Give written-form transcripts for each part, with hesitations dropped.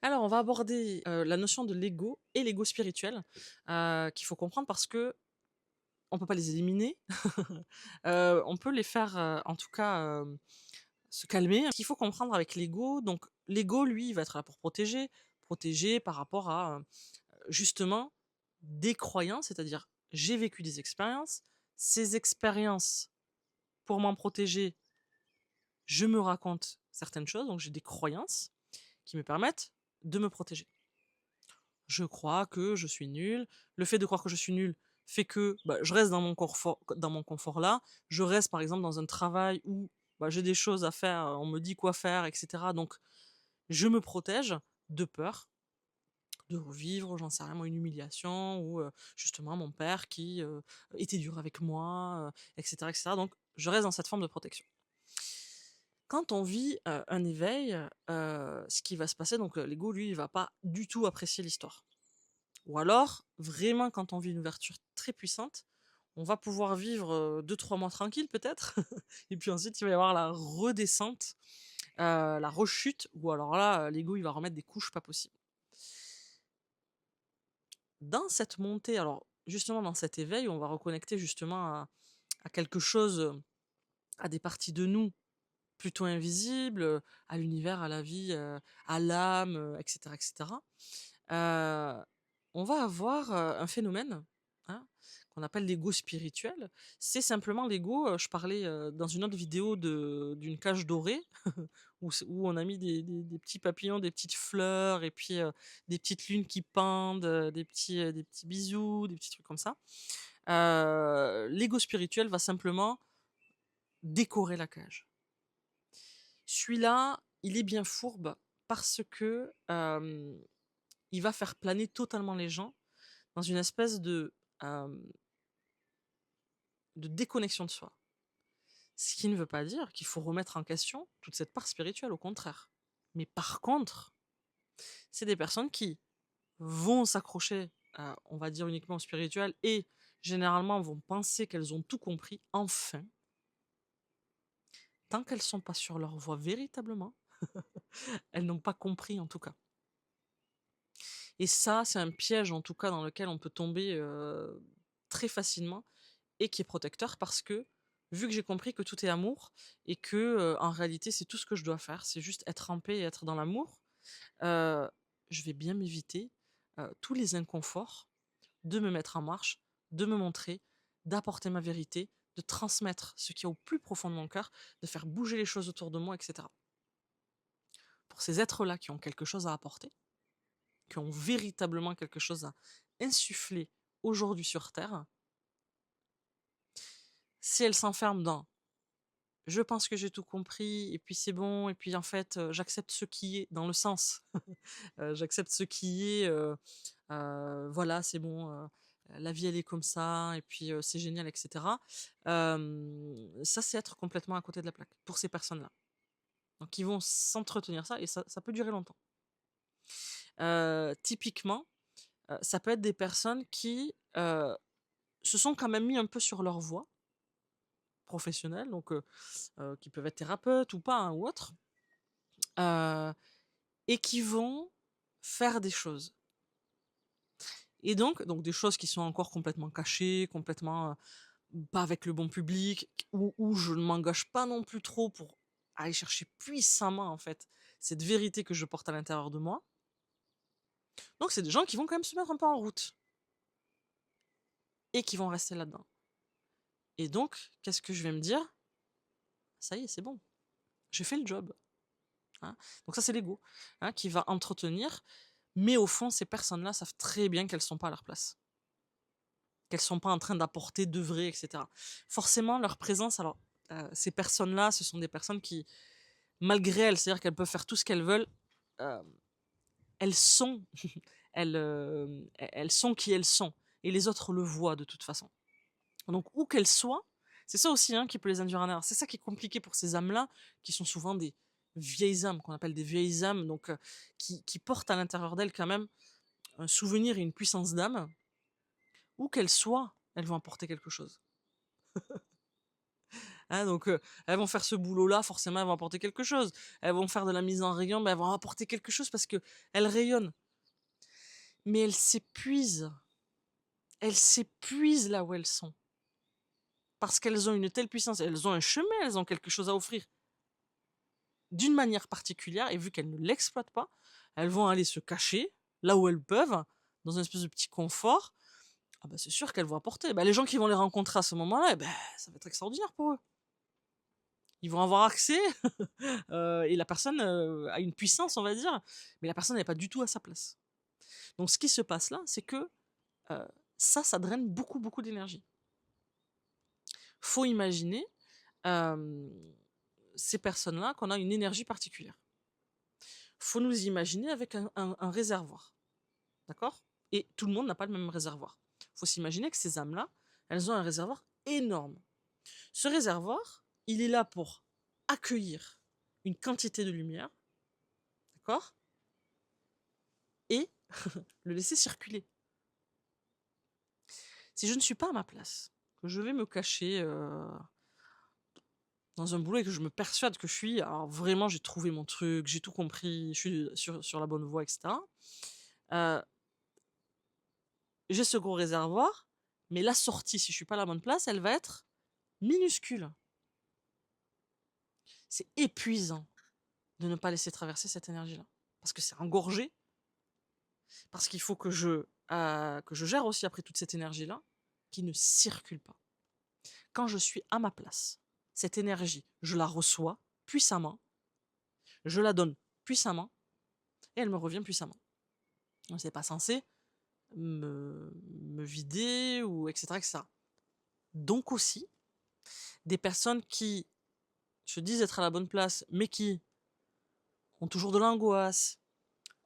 Alors, on va aborder, la notion de l'ego et l'ego spirituel, qu'il faut comprendre parce qu'on peut pas les éliminer. On peut les faire, en tout cas, se calmer. Ce qu'il faut comprendre avec l'ego, donc l'ego, lui, il va être là pour protéger, protéger par rapport à, justement, des croyances, c'est-à-dire j'ai vécu des expériences, ces expériences, pour m'en protéger, je me raconte certaines choses, donc j'ai des croyances qui me permettent de me protéger. Je crois que je suis nul. Le fait de croire que je suis nul fait que, bah, je reste dans mon confort là. Je reste par exemple dans un travail où, bah, j'ai des choses à faire, on me dit quoi faire et cetera, donc je me protège de peur de revivre, j'en sais rien moi, une humiliation ou, justement mon père qui, était dur avec moi, et cetera, donc je reste dans cette forme de protection. Quand on vit, un éveil, ce qui va se passer donc, l'ego lui, il va pas du tout apprécier l'histoire. Ou alors, vraiment quand on vit une ouverture très puissante, on va pouvoir vivre, 2-3 mois tranquilles peut-être et puis ensuite il va y avoir la redescente, la rechute où alors là, l'ego il va remettre des couches pas possibles. Dans cette montée, alors justement dans cet éveil, on va reconnecter justement à quelque chose, à des parties de nous plutôt invisibles, à l'univers, à la vie, à l'âme, et cetera. Heu, on va avoir, un phénomène, hein, qu'on appelle l'ego spirituel. C'est simplement l'ego, je parlais, dans une autre vidéo d'une cage dorée où on a mis des petits papillons, des petites fleurs et puis, des petites lunes qui pendent, des petits bisous, des petits trucs comme ça. L'ego spirituel va simplement décorer la cage. Celui-là, il est bien fourbe parce que, il va faire planer totalement les gens dans une espèce hem, de déconnexion de soi. Ce qui ne veut pas dire qu'il faut remettre en question toute cette part spirituelle, au contraire. Mais par contre, c'est des personnes qui vont s'accrocher à, on va dire, uniquement au spirituel et généralement vont penser qu'elles ont tout compris, enfin, tant qu'elles sont pas sur leur voie véritablement, elles n'ont pas compris en tout cas. Et ça, c'est un piège en tout cas dans lequel on peut tomber, très facilement et qui est protecteur parce que, vu que j'ai compris que tout est amour et que, en réalité, c'est tout ce que je dois faire, c'est juste être en paix et être dans l'amour, heu, je vais bien m'éviter, tous les inconforts de me mettre en marche, de me montrer, d'apporter ma vérité, de transmettre ce qu'il y a au plus profond de mon cœur, de faire bouger les choses autour de moi et cetera. Pour ces êtres-là qui ont quelque chose à apporter, qui ont véritablement quelque chose à insuffler aujourd'hui sur terre, si elles s'enferment dans je pense que j'ai tout compris et puis c'est bon et puis en fait, j'accepte ce qui est dans le sens, j'accepte ce qui est, voilà, c'est bon, la vie elle est comme ça et puis, c'est génial et cetera. Ça, c'est être complètement à côté de la plaque pour ces personnes-là. Donc ils vont s'entretenir ça et ça peut durer longtemps. Typiquement, ça peut être des personnes qui, se sont quand même mis un peu sur leur voie professionnelle, donc qui peuvent être thérapeutes ou pas, hein, ou autres. Heu et qui vont faire des choses et donc des choses qui sont encore complètement cachées, complètement, pas avec le bon public, où je ne m'engage pas non plus trop pour aller chercher puissamment, en fait, cette vérité que je porte à l'intérieur de moi. Donc c'est des gens qui vont quand même se mettre un peu en route et qui vont rester là-dedans et donc qu'est-ce que je vais me dire? «Ça y est, c'est bon, j'ai fait le job», hein. Donc ça, c'est l'ego, hein, qui va entretenir, mais au fond, ces personnes-là savent très bien qu'elles sont pas à leur place. Qu'elles sont pas en train d'apporter, d'œuvrer et cetera. Forcément, leur présence alors, ces personnes-là, ce sont des personnes qui, malgré elles, c'est-à-dire qu'elles peuvent faire tout ce qu'elles veulent, hem, elles sont elles sont qui elles sont et les autres le voient de toute façon. Donc où qu'elles soient, c'est ça aussi, hein, qui peut les induire en erreur. C'est ça qui est compliqué pour ces âmes-là, qui sont souvent des vieilles âmes, qu'on appelle des vieilles âmes, donc qui portent à l'intérieur d'elles quand même un souvenir et une puissance d'âme. Où qu'elles soient, elles vont apporter quelque chose. hein, donc elles vont faire ce boulot-là, forcément, elles vont apporter quelque chose. Elles vont faire de la mise en rayon, ben, elles vont apporter quelque chose parce qu'elles rayonnent. Mais elles s'épuisent là où elles sont. Parce qu'elles ont une telle puissance, elles ont un chemin, elles ont quelque chose à offrir d'une manière particulière, et vu qu'elles ne l'exploitent pas, elles vont aller se cacher là où elles peuvent, dans un espèce de petit confort. Ah bah c'est sûr qu'elles vont apporter. Bah, les gens qui vont les rencontrer à ce moment-là, eh ben, ça va être extraordinaire pour eux. Ils vont avoir accès, et la personne a une puissance, on va dire, mais la personne n'est pas du tout à sa place. Donc ce qui se passe là, c'est que euh, ça draine beaucoup, beaucoup d'énergie. Faut imaginer euh, ces personnes-là qu'on a une énergie particulière. Faut nous imaginer avec un réservoir, d'accord? Et tout le monde n'a pas le même réservoir. Faut s'imaginer que ces âmes-là, elles ont un réservoir énorme. Ce réservoir, il est là pour accueillir une quantité de lumière, d'accord? Et le laisser circuler. Si je ne suis pas à ma place, que je vais me cacher dans un boulot et que je me persuade que je suis, alors vraiment j'ai trouvé mon truc, j'ai tout compris, je suis sur la bonne voie, etc. Euh, j'ai ce gros réservoir, mais la sortie, si je suis pas à la bonne place, elle va être minuscule. C'est épuisant de ne pas laisser traverser cette énergie-là. Parce que c'est engorgé, parce qu'il faut que je gère aussi après toute cette énergie-là, qui ne circule pas. Quand je suis à ma place, cette énergie, je la reçois puissamment, je la donne puissamment, et elle me revient puissamment. Donc c'est pas censé me vider, ou etc., etc. Donc aussi, des personnes qui se disent être à la bonne place, mais qui ont toujours de l'angoisse,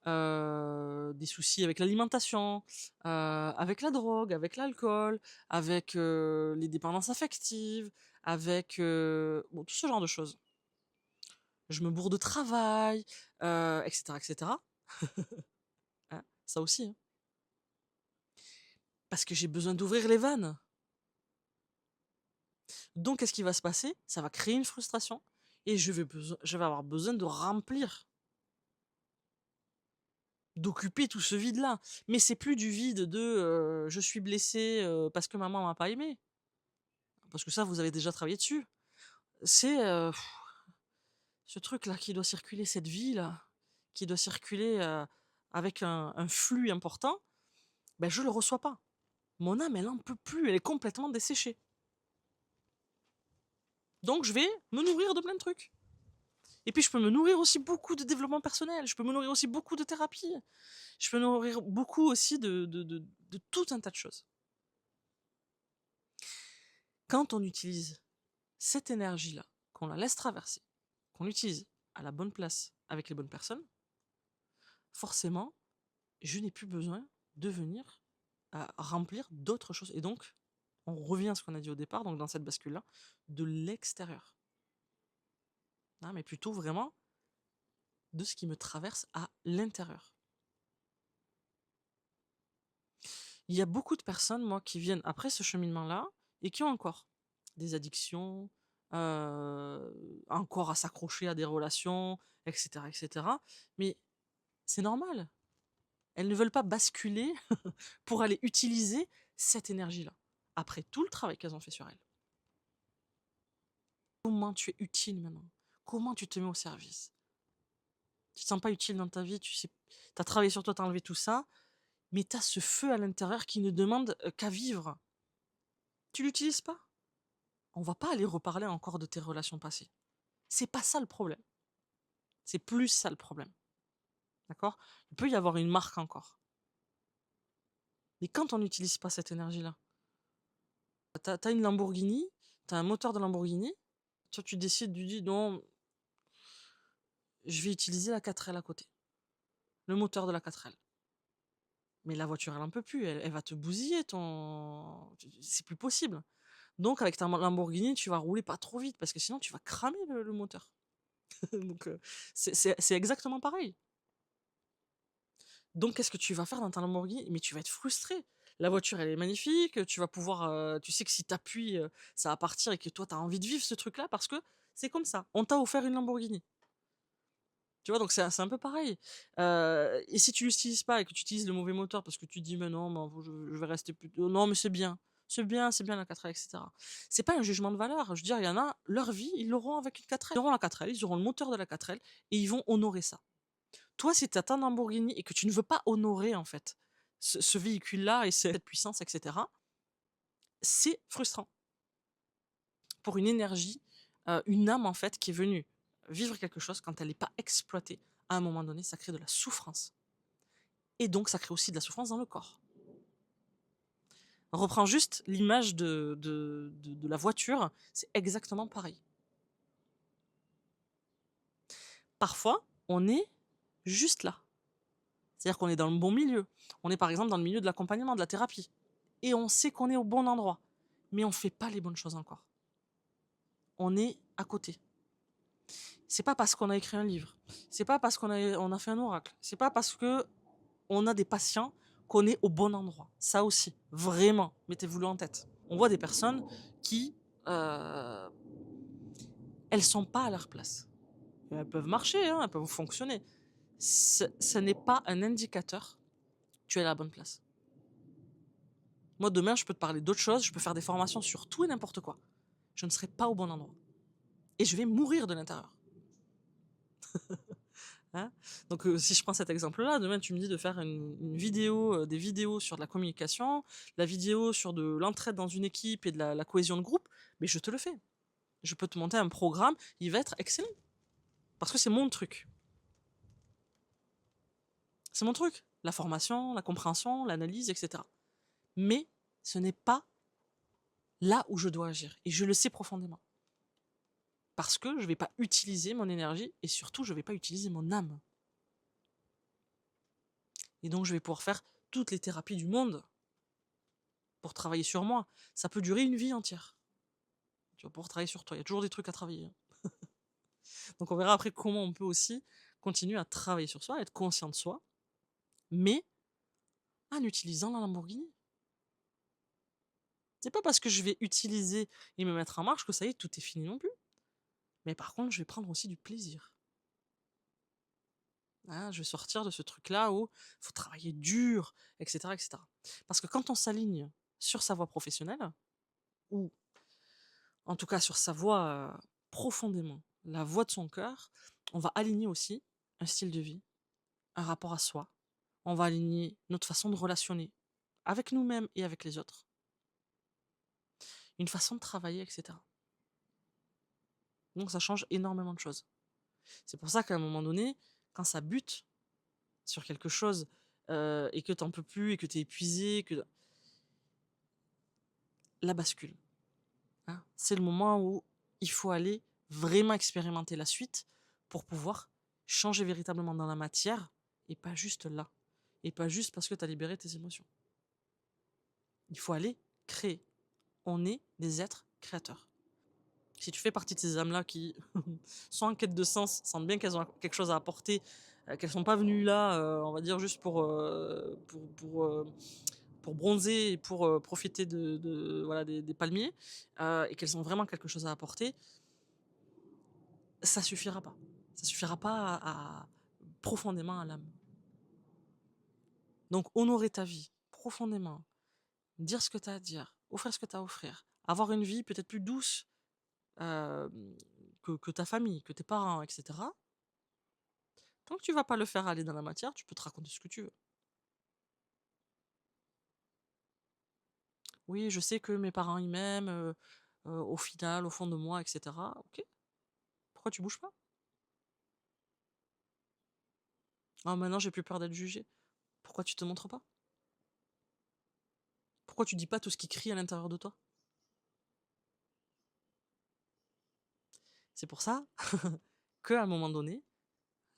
des soucis avec l'alimentation, avec la drogue, avec l'alcool, avec les dépendances affectives, avec bon, tout ce genre de choses. Je me bourre de travail, etc., etc. Hein, ça aussi. Hein. Parce que j'ai besoin d'ouvrir les vannes. Donc, qu'est-ce qui va se passer? Ça va créer une frustration et je vais avoir besoin de remplir, d'occuper tout ce vide-là. Mais c'est plus du vide de je suis blessé parce que maman m'a pas aimé. Parce que ça, vous avez déjà travaillé dessus. C'est ce truc-là qui doit circuler, cette vie-là, qui doit circuler avec un flux important, ben je le reçois pas. Mon âme, elle en peut plus, elle est complètement desséchée. Donc je vais me nourrir de plein de trucs. Et puis je peux me nourrir aussi beaucoup de développement personnel, je peux me nourrir aussi beaucoup de thérapie, je peux me nourrir beaucoup aussi de tout un tas de choses. Quand on utilise cette énergie-là, qu'on la laisse traverser, qu'on l'utilise à la bonne place avec les bonnes personnes, forcément, je n'ai plus besoin de venir remplir d'autres choses. Et donc, on revient à ce qu'on a dit au départ, donc dans cette bascule-là, de l'extérieur. Hein, mais plutôt vraiment de ce qui me traverse à l'intérieur. Il y a beaucoup de personnes, moi, qui viennent après ce cheminement-là et qui ont encore des addictions, encore à s'accrocher à des relations, etc., etc. Mais c'est normal. Elles ne veulent pas basculer pour aller utiliser cette énergie-là. Après tout le travail qu'elles ont fait sur elles. Comment tu es utile maintenant? Comment tu te mets au service? Tu te sens pas utile dans ta vie, tu sais, as travaillé sur toi, t'as enlevé tout ça, mais tu as ce feu à l'intérieur qui ne demande qu'à vivre. Tu l'utilises pas? On va pas aller reparler encore de tes relations passées. C'est pas ça le problème. C'est plus ça le problème. D'accord? Il peut y avoir une marque encore. Mais quand on n'utilise pas cette énergie-là, t'as une Lamborghini, t'as un moteur de Lamborghini, toi tu décides, tu dis non, je vais utiliser la 4L à côté. Le moteur de la 4L. Mais la voiture, elle en peut plus, elle va te bousiller c'est plus possible. Donc avec ta Lamborghini, tu vas rouler pas trop vite parce que sinon tu vas cramer le moteur. Donc c'est exactement pareil. Donc qu'est-ce que tu vas faire dans ta Lamborghini? Mais tu vas être frustré. la voiture, elle est magnifique, tu vas pouvoir, tu sais que si tu appuies, ça va partir et que toi, tu as envie de vivre ce truc-là parce que c'est comme ça. On t'a offert une Lamborghini. Tu vois? Donc c'est un peu pareil. Et si tu l'utilises pas et que tu utilises le mauvais moteur parce que tu te dis: «Mais non, mais je vais rester plutôt non, mais c'est bien la 4L» et cetera. C'est pas un jugement de valeur. Je veux dire, il y en a, leur vie, ils l'auront avec une 4L. Ils auront la 4L, ils auront le moteur de la 4L et ils vont honorer ça. Toi, si tu as ta Lamborghini et que tu ne veux pas honorer, en fait, ce véhicule-là et cette puissance et cetera, c'est frustrant. Pour une énergie, une âme, en fait, qui est venue vivre quelque chose quand elle n'est pas exploitée. À un moment donné, ça crée de la souffrance. Et donc, ça crée aussi de la souffrance dans le corps. On reprend juste l'image de la voiture, c'est exactement pareil. Parfois, on est juste là. C'est-à-dire qu'on est dans le bon milieu. On est par exemple dans le milieu de l'accompagnement, de la thérapie. Et on sait qu'on est au bon endroit. Mais on ne fait pas les bonnes choses encore. On est à côté. C'est pas parce qu'on a écrit un livre. C'est pas parce on a fait un oracle. C'est pas parce que on a des patients qu'on est au bon endroit. Ça aussi, vraiment, mettez-vous-le en tête. On voit des personnes qui, elles sont pas à leur place. Elles peuvent marcher, hein, elles peuvent fonctionner. Ce n'est pas un indicateur que tu es à la bonne place. Moi, demain, je peux te parler d'autres choses, je peux faire des formations sur tout et n'importe quoi. Je ne serai pas au bon endroit. Et je vais mourir de l'intérieur. Hein. Donc, si je prends cet exemple-là, demain, tu me dis de faire une vidéo, des vidéos sur de la communication, la vidéo sur de l'entraide dans une équipe et de la cohésion de groupe, mais je te le fais. Je peux te monter un programme, il va être excellent. Parce que c'est mon truc. C'est mon truc. La formation, la compréhension, l'analyse, etc. Mais ce n'est pas là où je dois agir. Et je le sais profondément. Parce que je ne vais pas utiliser mon énergie et surtout, je ne vais pas utiliser mon âme. Et donc, je vais pouvoir faire toutes les thérapies du monde pour travailler sur moi. Ça peut durer une vie entière. Tu vas pouvoir travailler sur toi. Il y a toujours des trucs à travailler. Donc, on verra après comment on peut aussi continuer à travailler sur soi, être conscient de soi, mais en utilisant la Lamborghini. C'est pas parce que je vais utiliser et me mettre en marche que ça y est, tout est fini non plus. Mais par contre, je vais prendre aussi du plaisir. Hein, je vais sortir de ce truc-là où il faut travailler dur, etc., etc. Parce que quand on s'aligne sur sa voie professionnelle, ou en tout cas sur sa voie profondément, la voie de son cœur, on va aligner aussi un style de vie, un rapport à soi. On va aligner notre façon de relationner avec nous-mêmes et avec les autres. Une façon de travailler, etc. Donc ça change énormément de choses. C'est pour ça qu'à un moment donné, quand ça bute sur quelque chose et que t'en peux plus et que t'es épuisé, que la bascule. Hein, c'est le moment où il faut aller vraiment expérimenter la suite pour pouvoir changer véritablement dans la matière et pas juste là. Et pas juste parce que tu as libéré tes émotions. Il faut aller créer. On est des êtres créateurs. Si tu fais partie de ces âmes-là qui sont en quête de sens, sentent bien qu'elles ont quelque chose à apporter, qu'elles sont pas venues là, on va dire juste pour bronzer et pour profiter voilà, des palmiers, et qu'elles ont vraiment quelque chose à apporter, ça suffira pas. Ça suffira pas profondément à l'âme. Donc honorer ta vie profondément, dire ce que tu as à dire, offrir ce que tu as à offrir, avoir une vie peut-être plus douce euh, que ta famille, que tes parents, etc. Tant que tu vas pas le faire aller dans la matière, tu peux te raconter ce que tu veux. Oui, je sais que mes parents ils m'aiment, au final, au fond de moi, etc. Ok. Pourquoi tu bouges pas? Ah, maintenant j'ai plus peur d'être jugé. Pourquoi tu te montres pas? Pourquoi tu dis pas tout ce qui crie à l'intérieur de toi? C'est pour ça qu'à un moment donné,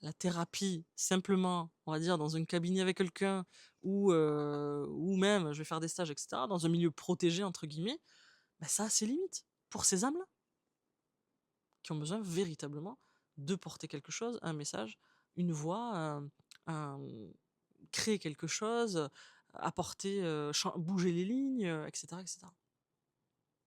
la thérapie, simplement, on va dire, dans un cabinet avec quelqu'un, ou même, je vais faire des stages, etc., dans un milieu protégé, entre guillemets, ben ça a ses limites pour ces âmes-là, qui ont besoin véritablement de porter quelque chose, un message, une voix, créer quelque chose, apporter, bouger les lignes, et cetera et cetera.